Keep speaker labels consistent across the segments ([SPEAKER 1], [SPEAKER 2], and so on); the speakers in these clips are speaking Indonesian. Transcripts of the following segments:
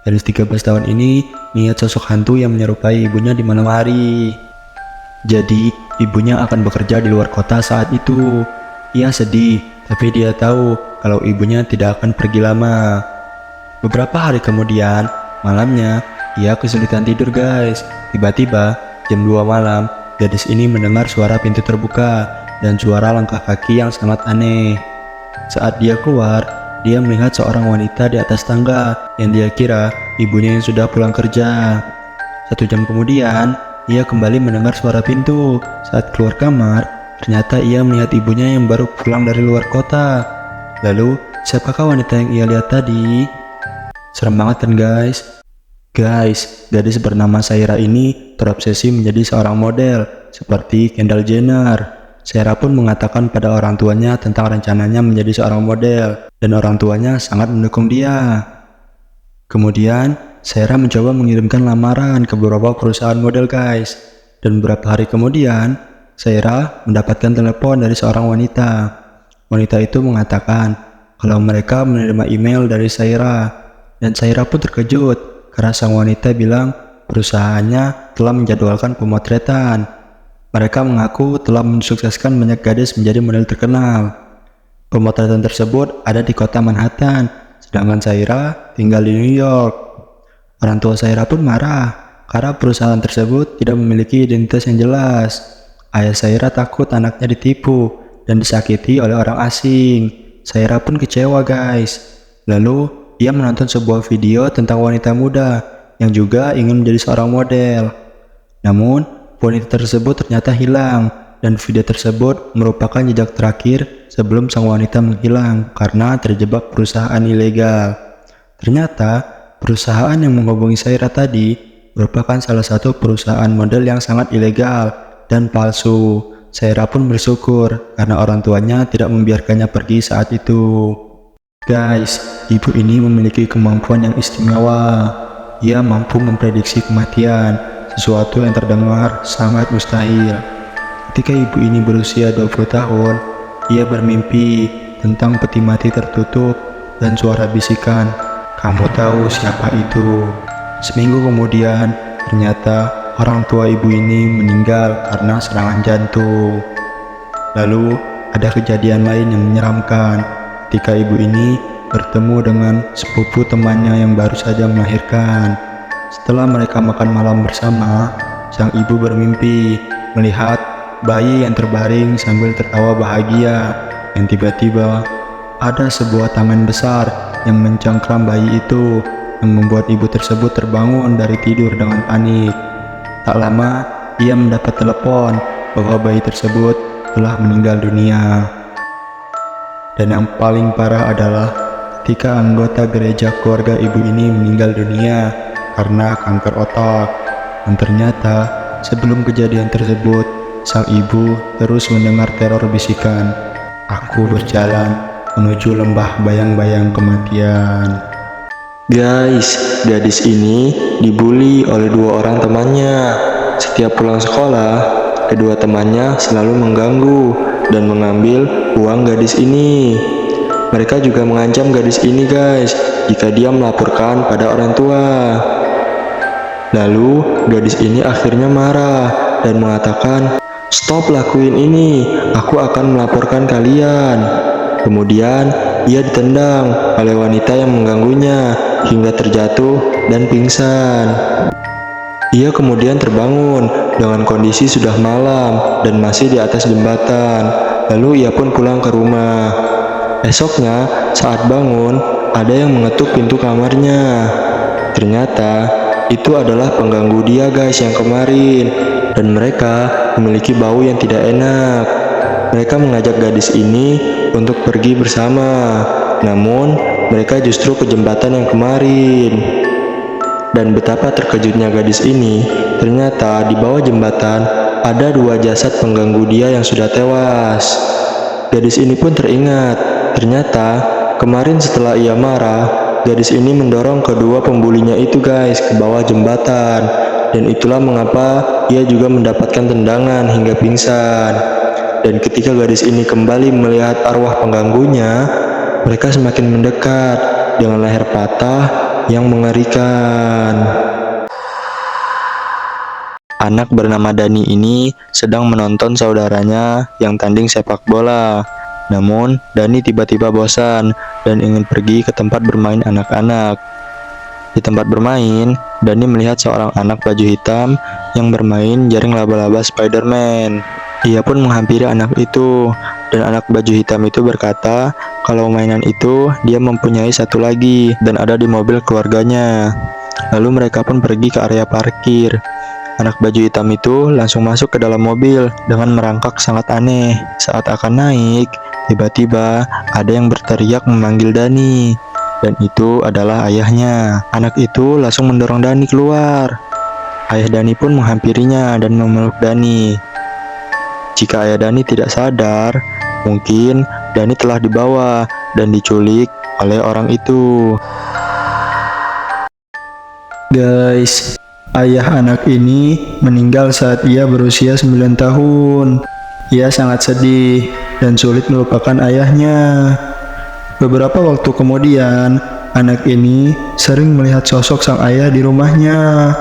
[SPEAKER 1] Gadis 13 tahun ini melihat sosok hantu yang menyerupai ibunya di malam hari. Jadi, ibunya akan bekerja di luar kota saat itu. Ia sedih, tapi dia tahu kalau ibunya tidak akan pergi lama. Beberapa hari kemudian, malamnya, ia kesulitan tidur guys. Tiba-tiba, jam 2 malam, gadis ini mendengar suara pintu terbuka dan suara langkah kaki yang sangat aneh. Saat dia keluar, dia melihat seorang wanita di atas tangga yang dia kira ibunya yang sudah pulang kerja. 1 jam kemudian, ia kembali mendengar suara pintu. Saat keluar kamar, ternyata ia melihat ibunya yang baru pulang dari luar kota. Lalu, siapakah wanita yang ia lihat tadi? Serem banget kan guys? Guys, gadis bernama Saira ini terobsesi menjadi seorang model seperti Kendall Jenner. Saira pun mengatakan pada orang tuanya tentang rencananya menjadi seorang model dan orang tuanya sangat mendukung dia. Kemudian, Saira mencoba mengirimkan lamaran ke beberapa perusahaan model guys. Dan beberapa hari kemudian, Saira mendapatkan telepon dari seorang wanita. Wanita itu mengatakan kalau mereka menerima email dari Saira. Dan Saira pun terkejut karena sang wanita bilang perusahaannya telah menjadwalkan pemotretan. Mereka mengaku telah mensukseskan banyak gadis menjadi model terkenal. Pemotretan tersebut ada di kota Manhattan, sedangkan Saira tinggal di New York. Orang tua Saira pun marah karena perusahaan tersebut tidak memiliki identitas yang jelas. Ayah Saira takut anaknya ditipu dan disakiti oleh orang asing. Saira pun kecewa guys. Lalu ia menonton sebuah video tentang wanita muda yang juga ingin menjadi seorang model. Namun wanita tersebut ternyata hilang dan video tersebut merupakan jejak terakhir sebelum sang wanita menghilang karena terjebak perusahaan ilegal. Ternyata perusahaan yang menghubungi Saira tadi merupakan salah satu perusahaan model yang sangat ilegal dan palsu. Saira pun bersyukur karena orang tuanya tidak membiarkannya pergi saat itu. Guys, ibu ini memiliki kemampuan yang istimewa. Ia mampu memprediksi kematian, sesuatu yang terdengar sangat mustahil. Ketika ibu ini berusia 20 tahun, ia bermimpi tentang peti mati tertutup dan suara bisikan, "Kamu tahu siapa itu?" Seminggu kemudian, ternyata orang tua ibu ini meninggal karena serangan jantung. Lalu, ada kejadian lain yang menyeramkan ketika ibu ini bertemu dengan sepupu temannya yang baru saja melahirkan. Setelah mereka makan malam bersama, sang ibu bermimpi melihat bayi yang terbaring sambil tertawa bahagia, yang tiba-tiba ada sebuah tangan besar yang mencengkram bayi itu, yang membuat ibu tersebut terbangun dari tidur dengan panik. Tak lama, ia mendapat telepon bahwa bayi tersebut telah meninggal dunia. Dan yang paling parah adalah ketika anggota gereja keluarga ibu ini meninggal dunia karena kanker otak. Dan ternyata sebelum kejadian tersebut, sang ibu terus mendengar teror bisikan, "Aku berjalan menuju lembah bayang-bayang kematian." Guys, gadis ini dibully oleh 2 orang temannya. Setiap pulang sekolah, kedua temannya selalu mengganggu dan mengambil uang gadis ini. Mereka juga mengancam gadis ini guys, jika dia melaporkan pada orang tua. Lalu gadis ini akhirnya marah dan mengatakan, "Stop lakuin ini, aku akan melaporkan kalian." Kemudian ia ditendang oleh wanita yang mengganggunya hingga terjatuh dan pingsan. Ia kemudian terbangun dengan kondisi sudah malam dan masih di atas jembatan. Lalu ia pun pulang ke rumah. Esoknya saat bangun, ada yang mengetuk pintu kamarnya. Ternyata itu adalah pengganggu dia guys yang kemarin, dan mereka memiliki bau yang tidak enak. Mereka mengajak gadis ini untuk pergi bersama, namun mereka justru ke jembatan yang kemarin. Dan betapa terkejutnya gadis ini, ternyata di bawah jembatan ada 2 jasad pengganggu dia yang sudah tewas. Gadis ini pun teringat, ternyata kemarin setelah ia marah, gadis ini mendorong kedua pembulinya itu guys ke bawah jembatan, dan itulah mengapa ia juga mendapatkan tendangan hingga pingsan. Dan ketika gadis ini kembali melihat arwah pengganggunya, mereka semakin mendekat dengan leher patah yang mengerikan. Anak bernama Dani ini sedang menonton saudaranya yang tanding sepak bola. Namun, Dani tiba-tiba bosan dan ingin pergi ke tempat bermain anak-anak. Di tempat bermain, Dani melihat seorang anak baju hitam yang bermain jaring laba-laba Spider-Man. Ia pun menghampiri anak itu, dan anak baju hitam itu berkata kalau mainan itu dia mempunyai satu lagi dan ada di mobil keluarganya. Lalu mereka pun pergi ke area parkir. Anak baju hitam itu langsung masuk ke dalam mobil dengan merangkak sangat aneh. Saat akan naik, tiba-tiba ada yang berteriak memanggil Dani, dan itu adalah ayahnya. Anak itu langsung mendorong Dani keluar. Ayah Dani pun menghampirinya dan memeluk Dani. Jika ayah Dani tidak sadar, mungkin Dani telah dibawa dan diculik oleh orang itu. Guys, ayah anak ini meninggal saat ia berusia 9 tahun. Ia sangat sedih dan sulit melupakan ayahnya. Beberapa waktu kemudian, anak ini sering melihat sosok sang ayah di rumahnya.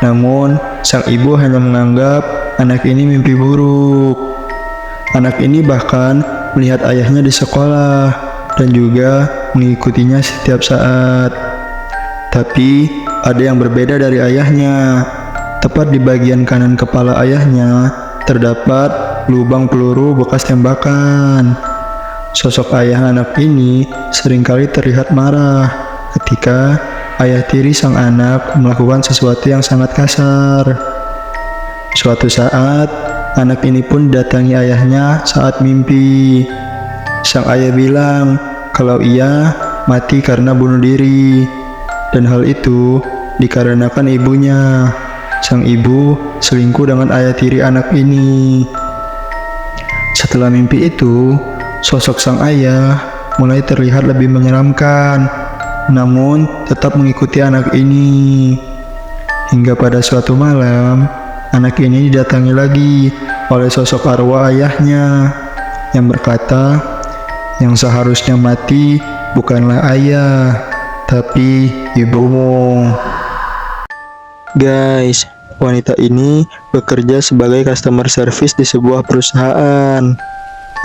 [SPEAKER 1] Namun, sang ibu hanya menganggap anak ini mimpi buruk. Anak ini bahkan melihat ayahnya di sekolah dan juga mengikutinya setiap saat. Tapi, ada yang berbeda dari ayahnya. Tepat di bagian kanan kepala ayahnya terdapat lubang peluru bekas tembakan. Sosok ayah anak ini seringkali terlihat marah ketika ayah tiri sang anak melakukan sesuatu yang sangat kasar. Suatu saat, anak ini pun datangi ayahnya saat mimpi. Sang ayah bilang kalau ia mati karena bunuh diri. Dan hal itu dikarenakan ibunya. Sang ibu selingkuh dengan ayah tiri anak ini. Setelah mimpi itu, sosok sang ayah mulai terlihat lebih menyeramkan, namun tetap mengikuti anak ini. Hingga pada suatu malam, anak ini didatangi lagi oleh sosok arwah ayahnya yang berkata, yang seharusnya mati bukanlah ayah, tapi ibumu. Guys, wanita ini bekerja sebagai customer service di sebuah perusahaan.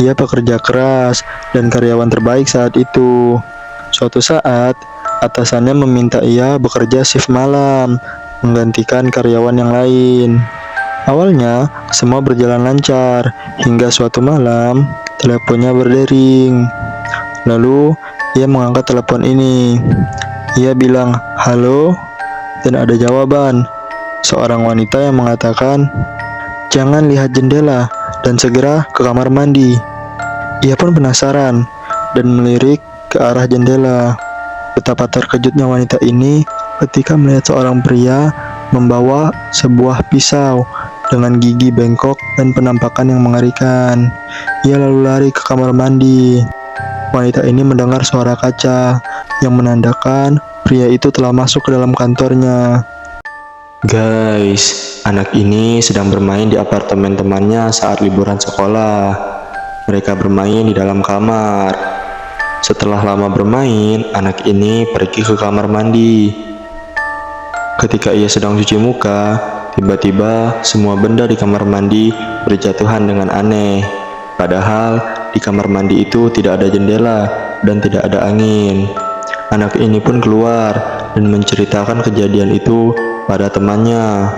[SPEAKER 1] Ia pekerja keras dan karyawan terbaik saat itu. Suatu saat, atasannya meminta ia bekerja shift malam, menggantikan karyawan yang lain. Awalnya, semua berjalan lancar, hingga suatu malam, teleponnya berdering. Lalu, ia mengangkat telepon ini. Ia bilang, "Halo?" Dan ada jawaban. Seorang wanita yang mengatakan, "Jangan lihat jendela dan segera ke kamar mandi." Ia pun penasaran dan melirik ke arah jendela. Betapa terkejutnya wanita ini ketika melihat seorang pria membawa sebuah pisau dengan gigi bengkok dan penampakan yang mengerikan. Ia lalu lari ke kamar mandi. Wanita ini mendengar suara kaca yang menandakan pria itu telah masuk ke dalam kantornya. Guys, anak ini sedang bermain di apartemen temannya saat liburan sekolah. Mereka bermain di dalam kamar. Setelah lama bermain, anak ini pergi ke kamar mandi. Ketika ia sedang cuci muka, tiba-tiba semua benda di kamar mandi berjatuhan dengan aneh. Padahal di kamar mandi itu tidak ada jendela dan tidak ada angin. Anak ini pun keluar dan menceritakan kejadian itu pada temannya.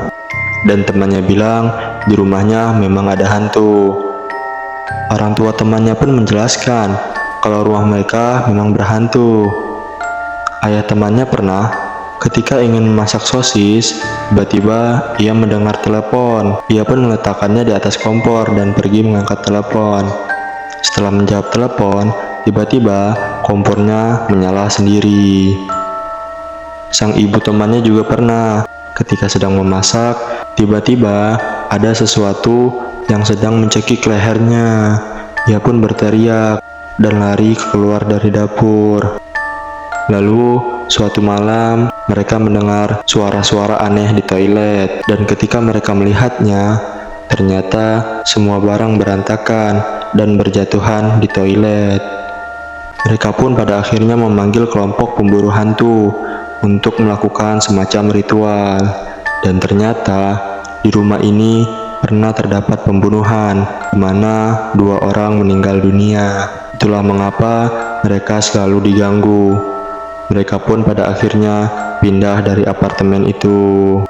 [SPEAKER 1] Dan temannya bilang di rumahnya memang ada hantu. Orang tua temannya pun menjelaskan kalau rumah mereka memang berhantu. Ayah temannya pernah ketika ingin memasak sosis, tiba-tiba ia mendengar telepon. Ia pun meletakkannya di atas kompor dan pergi mengangkat telepon. Setelah menjawab telepon, tiba-tiba kompornya menyala sendiri. Sang ibu temannya juga pernah ketika sedang memasak, tiba-tiba ada sesuatu yang sedang mencekik lehernya. Ia pun berteriak dan lari keluar dari dapur. Lalu, suatu malam, mereka mendengar suara-suara aneh di toilet. Dan ketika mereka melihatnya, ternyata semua barang berantakan dan berjatuhan di toilet. Mereka pun pada akhirnya memanggil kelompok pemburu hantu
[SPEAKER 2] untuk melakukan semacam ritual. Dan ternyata di rumah ini pernah terdapat pembunuhan di mana 2 orang meninggal dunia. Itulah mengapa mereka selalu diganggu. Mereka pun pada akhirnya pindah dari apartemen itu.